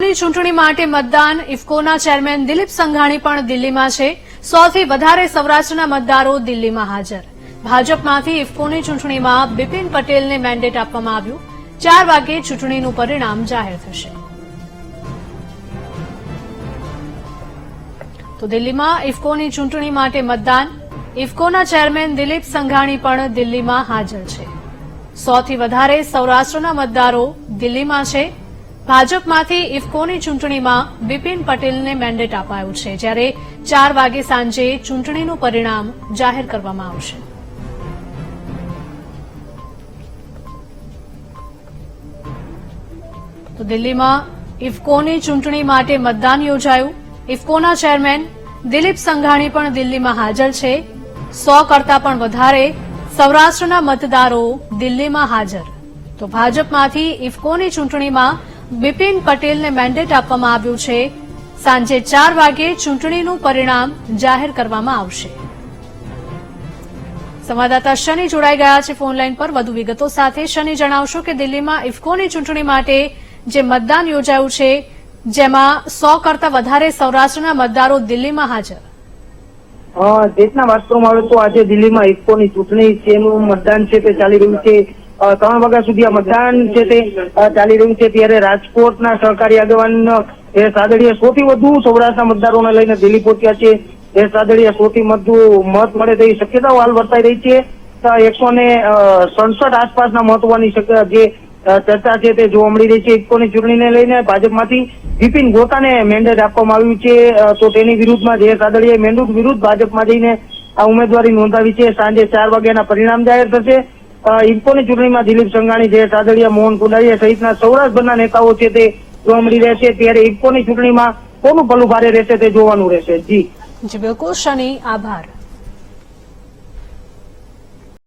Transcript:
ઇફકોની ચૂંટણી માટે મતદાન ઇફકોના ચેરમેન દિલીપ સંઘાણી પણ દિલ્હીમાં છે। 100 થી વધારે સૌરાષ્ટ્રના મતદારો દિલ્હીમાં હાજર। ભાજપમાંથી ઇફકોની ચૂંટણીમાં બિપિન પટેલને મેન્ડેટ આપવામાં આવ્યું। 4 વાગે ચૂંટણીનું પરિણામ જાહેર થશે। તો દિલ્હીમાં ઇફકોની ચૂંટણી માટે મતદાન ઇફકોના ચેરમેન દિલીપ સંઘાણી પણ દિલ્હીમાં હાજર છે। 100 થી વધારે સૌરાષ્ટ્રના મતદારો દિલ્હીમાં છે। ભાજપમાંથી ઇફકોની ચૂંટણીમાં બિપિન પટેલને મેન્ડેટ અપાયું છે, જ્યારે 4 વાગે સાંજે ચૂંટણીનું પરિણામ જાહેર કરવામાં આવશે। તો દિલ્હીમાં ઇફકોની ચૂંટણી માટે મતદાન યોજાયું। ઇફકોના ચેરમેન દિલીપ સંઘાણી પણ દિલ્હીમાં હાજર છે। 100 કરતા પણ વધારે સૌરાષ્ટ્રના મતદારો દિલ્હીમાં હાજર। તો ભાજપમાંથી ઇફકોની ચૂંટણીમાં બિપિન પટેલને મેન્ડેટ આપવામાં આવ્યું છે। સાંજે 4 વાગે ચૂંટણીનું પરિણામ જાહેર કરવામાં આવશે। સંવાદદાતા શનિ જોડાઈ ગયા છે ફોનલાઈન પર વધુ વિગતો સાથે। શનિ, જણાવશો કે દિલ્હીમાં ઇફકોની ચૂંટણી માટે જે મતદાન યોજાયું છે, જેમાં 100 કરતા વધારે સૌરાષ્ટ્રના મતદારો દિલ્હીમાં હાજર। દેશના વાત કરવામાં આવે તો આજે દિલ્હીમાં ઇફકોની ચૂંટણી તેનું મતદાન છે તે ચાલી રહ્યું છે। 3 વાગ્યા સુધી આ મતદાન છે તે ચાલી રહ્યું છે। ત્યારે રાજકોટના સહકારી આગેવાન એ સાદડીયા 100 થી વધુ સૌરાષ્ટ્રના મતદારોને લઈને દિલ્હી પહોંચ્યા છે। એ સાદડીયા 100 થી વધુ મત મળે તેવી શક્યતાઓ હાલ વર્તાઈ રહી છે। 167 આસપાસના મત હોવાની જે ચર્ચા છે તે જોવા મળી રહી છે। ઇફકોની ચૂંટણીને લઈને ભાજપમાંથી બિપિન ગોતાને મેન્ડેટ આપવામાં આવ્યું છે। તો તેની વિરુદ્ધમાં જે સાદડીયાએ મેન્ડેટ વિરુદ્ધ ભાજપમાં જઈને આ ઉમેદવારી નોંધાવી છે। સાંજે 4 વાગ્યાના પરિણામ જાહેર થશે। ઇફકોની ચૂંટણીમાં દિલીપ સંઘાણી, જે સાદડીયા, મોહન કુંડારીયા સહિતના સૌરાષ્ટ્રના નેતાઓ છે તે જોવા મળી રહ્યા છે। ત્યારે ઇફકોની ચૂંટણીમાં કોનું પલ્લું ભારે રહેશે તે જોવાનું રહેશે। જી બિલકુલ શનિ, આભાર।